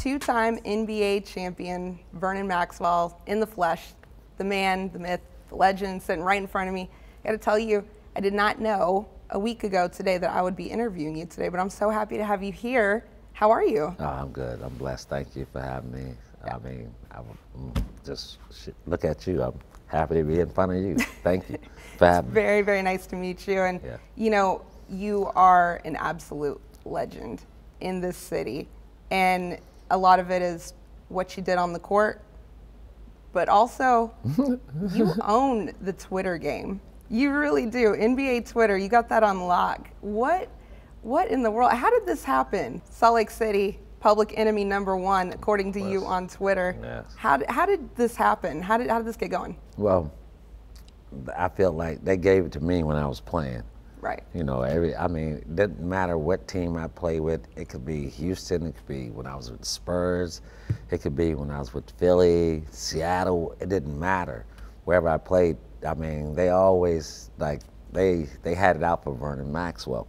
two-time NBA champion Vernon Maxwell in the flesh, the man, the myth, the legend, sitting right in front of me. I got to tell you, I did not know a week ago today that I would be interviewing you today, but I'm so happy to have you here. How are you? Oh, I'm good. I'm blessed. Thank you for having me. I mean, just look at you. I'm happy to be in front of you. Thank you for having me. Very, very nice to meet you. And you know, you are an absolute legend in this city. And a lot of it is what you did on the court, but also you own the Twitter game. You really do. NBA Twitter, you got that on lock. What in the world? How did this happen? Salt Lake City, public enemy #1, according to you on Twitter. Yes. How did this happen? How did this get going? Well, I feel like they gave it to me when I was playing. Right. You know, I mean, it didn't matter what team I played with. It could be Houston, it could be when I was with the Spurs, it could be when I was with Philly, Seattle, it didn't matter. Wherever I played, I mean, they always, like, they had it out for Vernon Maxwell.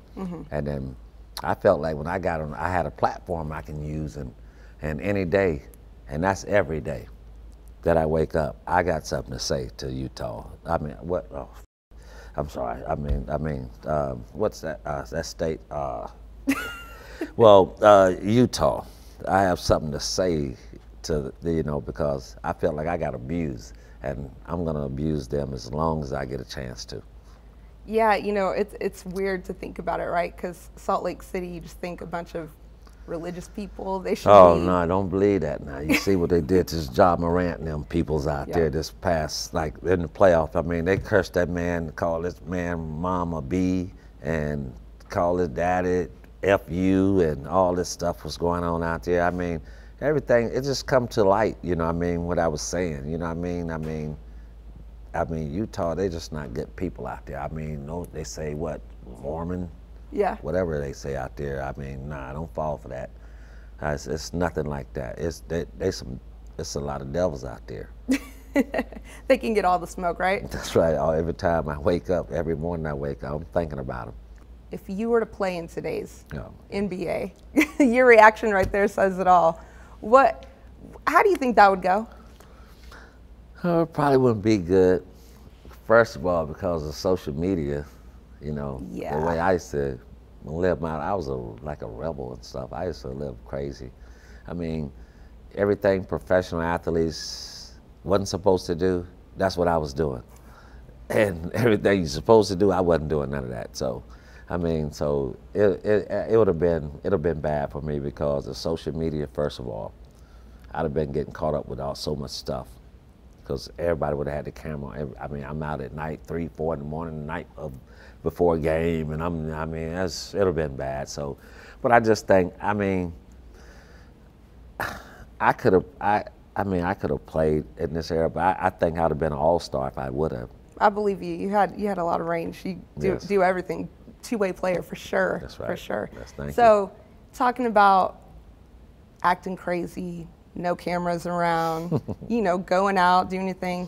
And then I felt like when I got on, I had a platform I can use, and any day, and that's every day that I wake up, I got something to say to Utah. I mean, what? Oh, I'm sorry. I mean, what's that? That state? Well, Utah. I have something to say to because I feel like I got abused, and I'm gonna abuse them as long as I get a chance to. Yeah, you know, it's weird to think about it, right? Because Salt Lake City, you just think a bunch of religious people. They should. Oh no, I don't believe that. Now you see what they did to Ja Morant and them peoples out there this past, like in the playoff. I mean, they cursed that man, called this man Mama B, and called his daddy F-U, and all this stuff was going on out there. I mean, everything, it just come to light, you know what I mean, what I was saying, you know what I mean? I mean, Utah, they just not good people out there. I mean, no, they say what, Mormon? Yeah. Whatever they say out there. I mean, nah, don't fall for that. It's nothing like that. It's a lot of devils out there. They can get all the smoke, right? That's right. Every time I wake up, every morning I wake up, I'm thinking about them. If you were to play in today's NBA, your reaction right there says it all. How do you think that would go? It probably wouldn't be good. First of all, because of social media, you know, the way I used to live I was like a rebel and stuff. I used to live crazy. I mean, everything professional athletes wasn't supposed to do, that's what I was doing. And everything you're supposed to do, I wasn't doing none of that. So, I mean, so it would have been bad for me because of social media, first of all. I'd have been getting caught up with so much stuff, because everybody would have had the camera. I mean, I'm out at night, 3, 4 in the morning, the night before a game, and I mean, it'll have been bad. So, but I just think, I mean, I could have played in this era, but I think I'd have been an all-star if I would have. I believe you. You had a lot of range. You do everything. Two-way player for sure. That's right. For sure. Yes, thank you. So, talking about acting crazy, no cameras around, you know, going out, doing your thing.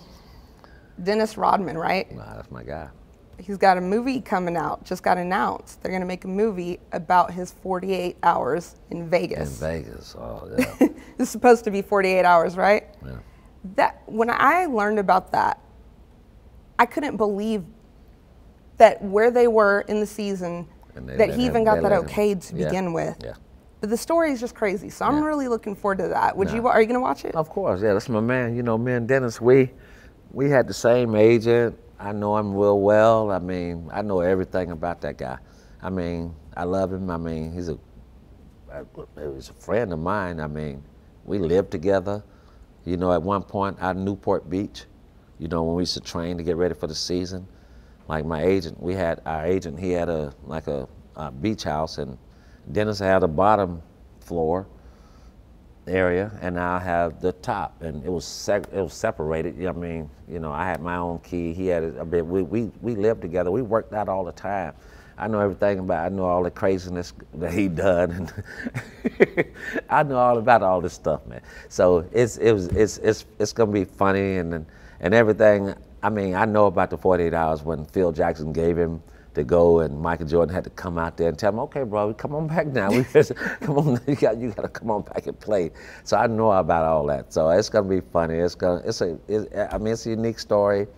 Dennis Rodman, right? Nah, that's my guy. He's got a movie coming out, just got announced. They're going to make a movie about his 48 hours in Vegas. In Vegas, oh yeah. It's supposed to be 48 hours, right? Yeah. When I learned about that, I couldn't believe that where they were in the season, that he even got that okayed to begin with. Yeah. But the story is just crazy, so I'm really looking forward to that. Are you going to watch it? Of course, yeah, that's my man. You know, me and Dennis, we had the same agent. I know him real well. I mean, I know everything about that guy. I mean, I love him. I mean, he was a friend of mine. I mean, we lived together. You know, at one point out in Newport Beach, you know, when we used to train to get ready for the season, like our agent, he had a beach house, and Dennis had a bottom floor area, and I have the top, and it was separated. I mean, you know, I had my own key. He had a bit. We lived together. We worked out all the time. I know everything about. I know all the craziness that he done, and I know all about all this stuff, man. So it's gonna be funny and everything. I mean, I know about the 48 hours when Phil Jackson gave him to go, and Michael Jordan had to come out there and tell him, okay, bro, come on back now. Come on, you got to come on back and play. So I know about all that. So it's gonna be funny. I mean, it's a unique story,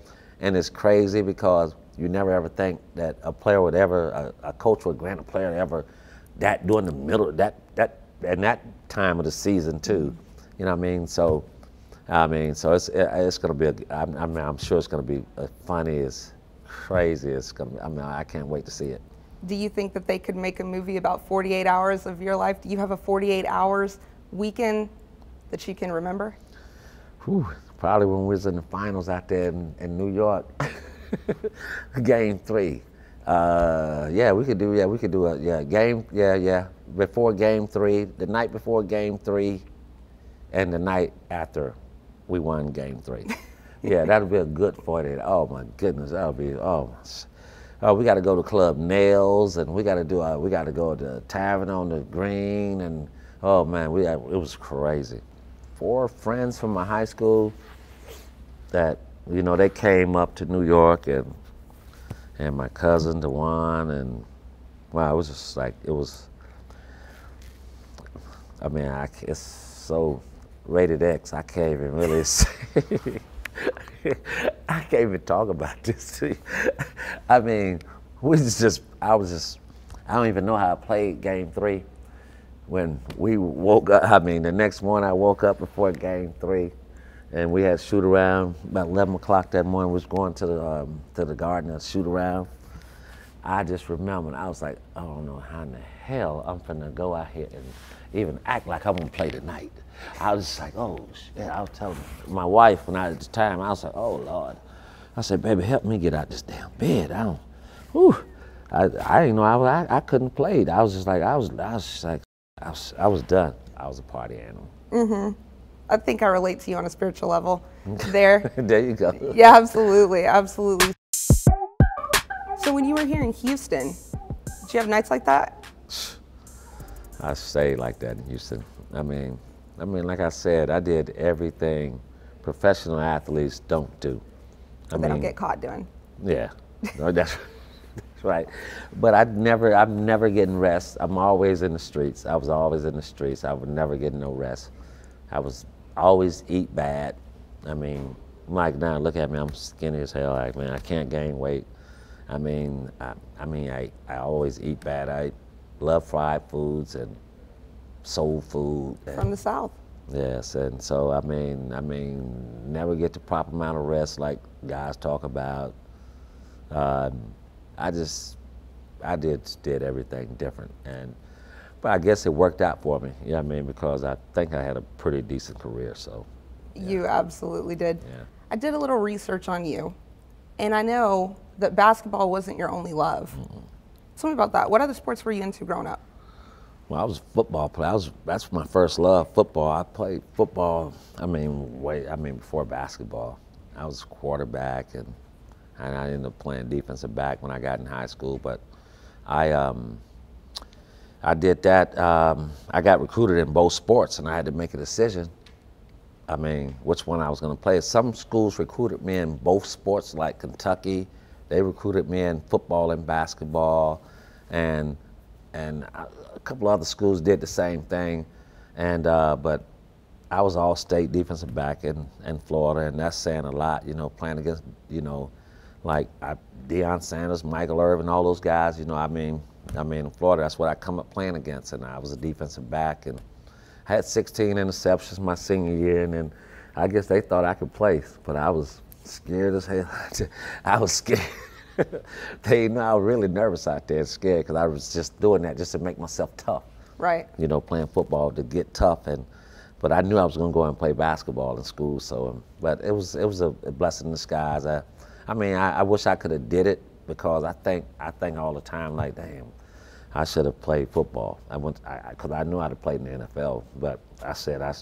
and it's crazy because you never ever think that a player would ever, a coach would grant a player ever that during the middle and that time of the season too. You know what I mean? So it's gonna be. I'm sure it's gonna be as funny as crazy. It's gonna be, I can't wait to see it. Do you think that they could make a movie about 48 hours of your life? Do you have a 48 hours weekend that you can remember? Whew, probably when we was in the finals out there in New York, Game 3. We could do a game. Before Game 3, the night before Game 3, and the night after we won Game 3. Yeah, that'll be a good 48. Oh my goodness, that'll be we got to go to Club Nails, and we got to go to the Tavern on the Green, and oh man, it was crazy. 4 friends from my high school that they came up to New York, and my cousin DeJuan, and wow, it was just like it's so rated X. I can't even really say. I can't even talk about this. I mean, I don't even know how I played Game 3 when we woke up. I mean, the next morning I woke up before Game 3, and we had shoot around about 11 o'clock that morning. We was going to the garden to shoot around. I just remembered, I was like, I don't know how in the hell I'm finna go out here and even act like I'm gonna play tonight. I was just like, oh shit. I was telling my wife at the time, I was like, oh Lord. I said, baby, help me get out this damn bed. I didn't know I couldn't play. I was done. I was a party animal. Mm-hmm. I think I relate to you on a spiritual level there. There you go. Yeah, absolutely, absolutely. So when you were here in Houston, did you have nights like that? I stayed like that in Houston. I mean, like I said, I did everything professional athletes don't do. They don't get caught doing. Yeah, no, that's right. But I'm never getting rest. I'm always in the streets. I was always in the streets. I would never get no rest. I was always eat bad. I mean, Mike, now look at me. I'm skinny as hell. I can't gain weight. I always eat bad. I love fried foods and soul food. From the South. Yes, and so never get the proper amount of rest like guys talk about. I did everything different, but I guess it worked out for me. You know what I mean? Because I think I had a pretty decent career. So. Yeah. You absolutely did. Yeah. I did a little research on you, and I know that basketball wasn't your only love. Mm-mm. Tell me about that. What other sports were you into growing up? Well, I was a football player. That's my first love, football. I played football, before basketball. I was a quarterback, and I ended up playing defensive back when I got in high school. But I did that. I got recruited in both sports, and I had to make a decision. Which one I was going to play. Some schools recruited me in both sports, like Kentucky. They recruited me in football and basketball, and a couple other schools did the same thing, but I was all-state defensive back in Florida, and that's saying a lot, playing against, like Deion Sanders, Michael Irvin, all those guys, in Florida, that's what I come up playing against, and I was a defensive back, and I had 16 interceptions my senior year, and then I guess they thought I could play, but I was scared as hell. I was scared. They know I was really nervous out there and scared because I was just doing that just to make myself tough. Right. Playing football to get tough, but I knew I was going to go and play basketball in school. So, but it was a blessing in disguise. I wish I could have did it because I think all the time like, damn, I should have played football. Because I knew how to play in the NFL, but I said I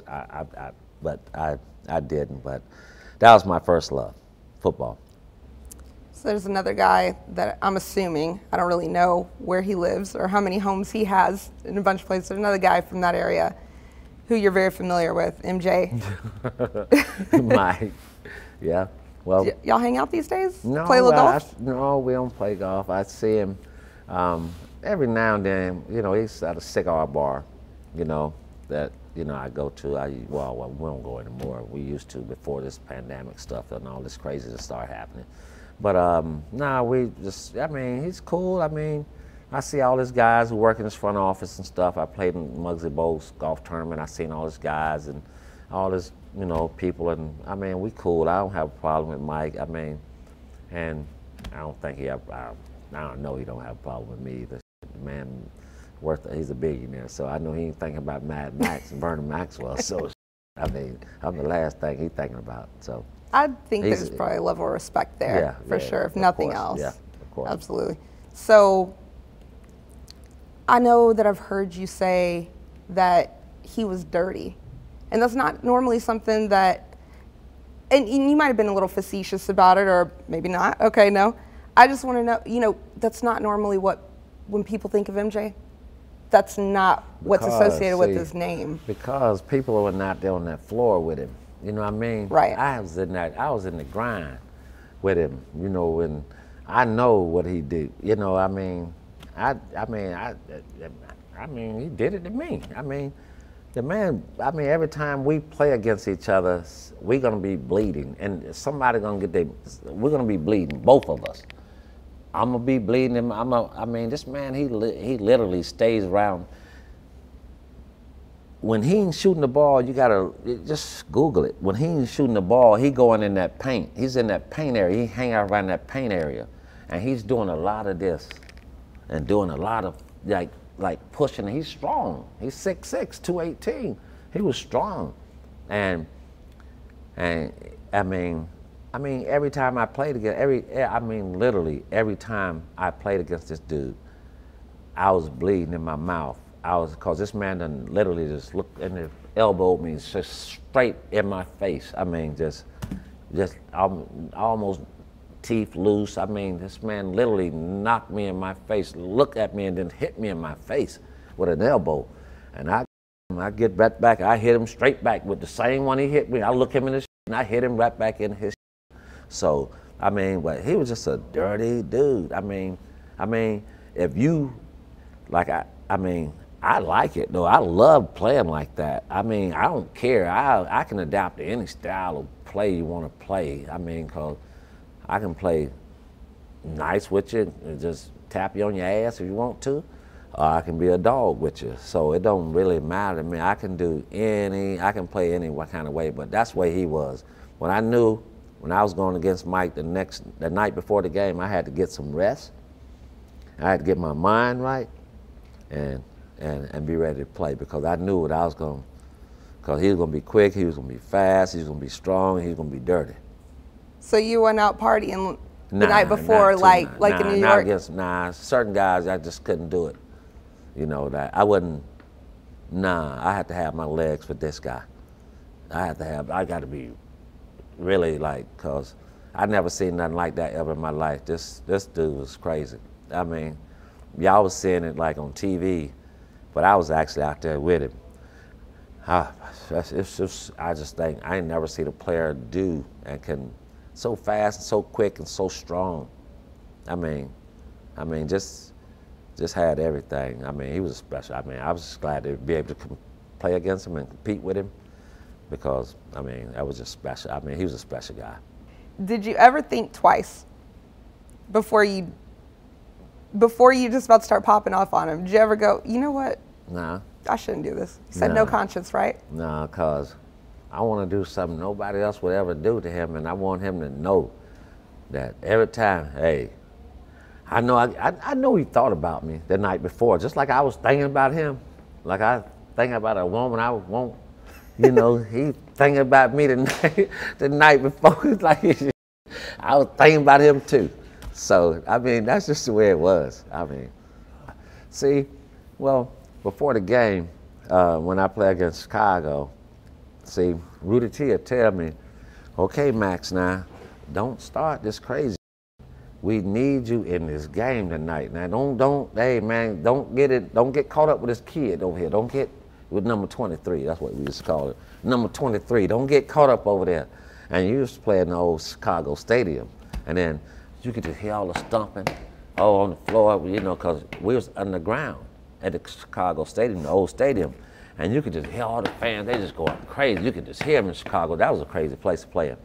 didn't. But that was my first love, football. So there's another guy that I'm assuming, I don't really know where he lives or how many homes he has in a bunch of places. There's another guy from that area who you're very familiar with, MJ. Mike, yeah. Well, y'all hang out these days? No, play a little golf? No, we don't play golf. I see him every now and then. You know, he's at a cigar bar, you know, that, you know, I go to. Well, we don't go anymore. We used to before this pandemic stuff and all this craziness started happening. But nah, we just, I mean, he's cool. I mean, I see all these guys who work in his front office and stuff. I played in Muggsy Bogues golf tournament. I seen all these guys and all this, you know, people, and I mean, we cool. I don't have a problem with Mike. I mean, and I don't think I don't know he don't have a problem with me either. The man he's a billionaire, so I know he ain't thinking about Mad Max and Vernon Maxwell. So, I mean, I'm the last thing he's thinking about. So, I think there's probably a level of respect there, for sure, if nothing else. Yeah, of course. Absolutely. So, I know that I've heard you say that he was dirty, and that's not normally something that, and you might have been a little facetious about it, or maybe not. Okay, no. I just want to know, you know, that's not normally when people think of MJ, that's not what's associated with his name. Because people were not there on that floor with him. You know what I mean? Right. I was in the grind with him, you know, and I know what he did. You know, I mean, I mean, he did it to me. I mean, the man, I mean, every time we play against each other, we're gonna be bleeding, and somebody gonna we're gonna be bleeding, both of us. I'm gonna be bleeding him. I mean, this man, he literally stays around. When he ain't shooting the ball, you gotta just Google it. When he ain't shooting the ball, he going in that paint. He's in that paint area. He hang out around that paint area, and he's doing a lot of this, and doing a lot of like pushing. He's strong. He's 6'6", 218. He was strong, and I mean, every time I played against literally every time I played against this dude, I was bleeding in my mouth. Cause this man done literally just looked and elbowed me just straight in my face. I mean, just almost teeth loose. I mean, this man literally knocked me in my face, looked at me, and then hit me in my face with an elbow. And I get right back. I hit him straight back with the same one he hit me. I look him in the and I hit him right back in his. So I mean, but he was just a dirty dude. I mean, if you like, I like it though. I love playing like that. I mean, I don't care. I can adapt to any style of play you want to play. I mean, cause I can play nice with you and just tap you on your ass if you want to, or I can be a dog with you. So it don't really matter to me. I can play any kind of way, but that's the way he was. When I was going against Mike the night before the game, I had to get some rest. I had to get my mind right and be ready to play, because I knew what I was going, because he was going to be quick, he was going to be fast, he was going to be strong, he was going to be dirty. So you went out partying the night before, like in New York? Certain guys, I just couldn't do it. You know, that I wouldn't, I had to have my legs for this guy. I got to be really cause I never seen nothing like that ever in my life. This dude was crazy. I mean, y'all was seeing it like on TV, but I was actually out there with him. I just think I ain't never seen a player do and can so fast, and so quick, and so strong. I mean, just had everything. I mean, he was special. I mean, I was just glad to be able to play against him and compete with him, because I mean, that was just special. I mean, he was a special guy. Did you ever think twice before you just about to start popping off on him? Did you ever go, you know what? Nah. I shouldn't do this. You said no conscience, right? Nah, cause I want to do something nobody else would ever do to him, and I want him to know that every time, hey, I know he thought about me the night before, just like I was thinking about him. Like I think about a woman I want, you know, he thinking about me the night before. Like I was thinking about him too. So, I mean, that's just the way it was. I mean, see, well, before the game, when I play against Chicago, see, Rudy T would tell me, okay, Max, now, don't start this crazy. We need you in this game tonight. Now, hey, man, don't get caught up with this kid over here. Don't get with number 23. That's what we used to call it. Number 23. Don't get caught up over there. And you used to play in the old Chicago Stadium. And then you could just hear all the stomping, on the floor, you know, because we was underground at the Chicago Stadium, the old stadium. And you could just hear all the fans, they just going crazy. You could just hear them in Chicago. That was a crazy place to play in.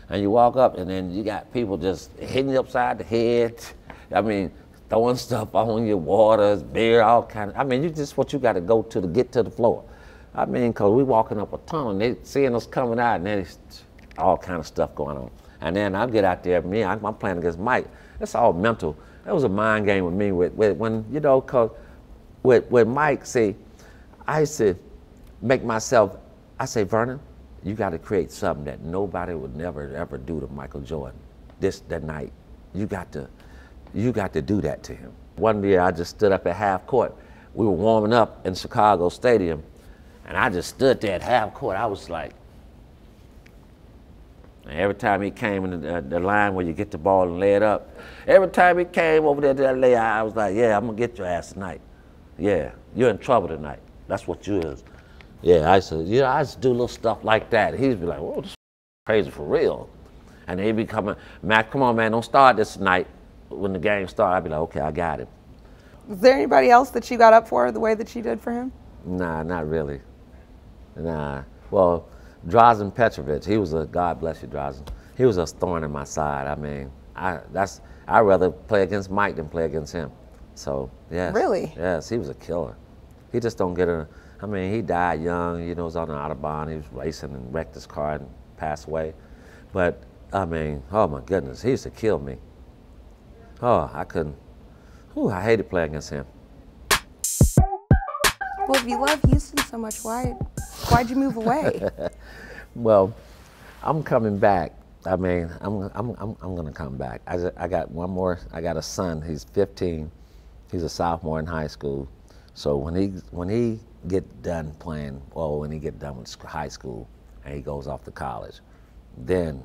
And you walk up and then you got people just hitting you upside the head. I mean, throwing stuff on you, waters, beer, all kind of, I mean, you just what you got to go to get to the floor. I mean, because we walking up a tunnel and they seeing us coming out and then it's all kind of stuff going on. And then I get out there, I'm playing against Mike. It's all mental. It was a mind game with me when, you know, because with Mike, see, I used to make myself, I say, Vernon, you got to create something that nobody would never, ever do to Michael Jordan that night. You got to do that to him. One year I just stood up at half court. We were warming up in Chicago Stadium, and I just stood there at half court. I was like, and every time he came in the line where you get the ball and lay it up, every time he came over there to that lay, I was like, yeah, I'm gonna get your ass tonight. Yeah, you're in trouble tonight. That's what you is. Yeah, I used to do little stuff like that. He'd be like, whoa, this is crazy for real. And he'd be coming, Matt, come on, man, don't start this tonight. When the game started, I'd be like, okay, I got it. Is there anybody else that you got up for the way that you did for him? Nah, not really. Nah. Well, Drazen Petrovic, he was a, God bless you, Drazen. He was a thorn in my side. I mean, I'd rather play against Mike than play against him. So, yes. Really? Yes, he was a killer. He just don't get I mean, he died young, you know, he was on the Autobahn, he was racing and wrecked his car and passed away. But, I mean, oh my goodness, he used to kill me. Oh, I couldn't. Ooh, I hated playing against him. Well, if you love Houston so much, why'd you move away? Well, I'm coming back. I mean, I'm gonna come back. I got one more. I got a son. He's 15. He's a sophomore in high school. So when he get done playing, or when he get done with high school, and he goes off to college, then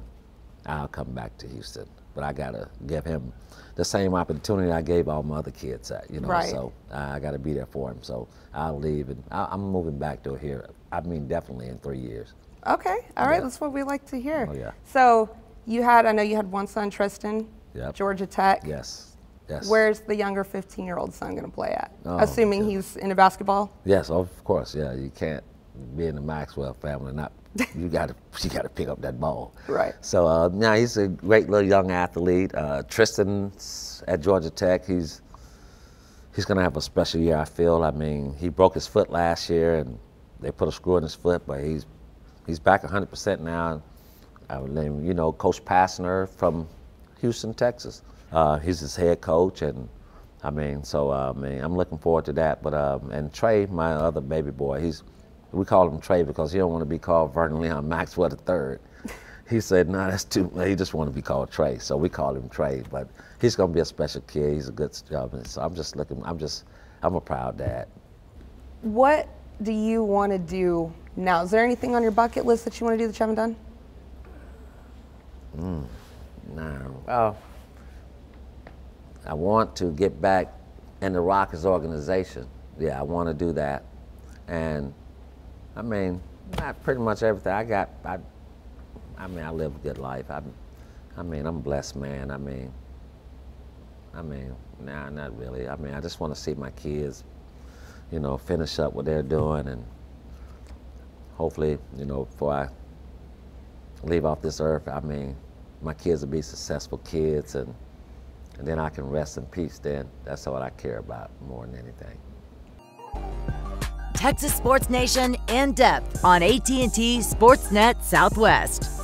I'll come back to Houston. But I gotta give him the same opportunity I gave all my other kids at, you know. Right. So I gotta be there for him. So I'll leave, and I'm moving back to here. I mean, definitely in 3 years. Okay, all right, Yeah. that's what we like to hear. Oh, yeah. So I know you had one son, Tristan, Yep. Georgia Tech. Yes, yes. Where's the younger 15-year-old son gonna play at? Oh, Assuming yeah. he's into basketball? Yes, of course, yeah. You can't be in the Maxwell family, you gotta pick up that ball. Right. So now he's a great little young athlete. Tristan's at Georgia Tech. He's gonna have a special year, I feel. I mean, he broke his foot last year and they put a screw in his foot, but he's back 100% now. I would name, you know, Coach Passner from Houston, Texas. He's his head coach, and I mean, so I'm looking forward to that. But and Trey, my other baby boy, we call him Trey because he don't want to be called Vernon Maxwell III. He said, no, that's too, he just want to be called Trey. So we call him Trey, but he's going to be a special kid. He's a good job. So I'm a proud dad. What do you want to do now? Is there anything on your bucket list that you want to do that you haven't done? No. Well, I want to get back in the Rockets organization. Yeah, I want to do that. And I mean, not pretty much everything I got. I live a good life. I'm a blessed man. Nah, not really. I mean, I just want to see my kids, you know, finish up what they're doing, and hopefully, you know, before I leave off this earth, I mean, my kids will be successful kids, and then I can rest in peace. Then that's what I care about more than anything. Texas Sports Nation in depth on AT&T Sportsnet Southwest.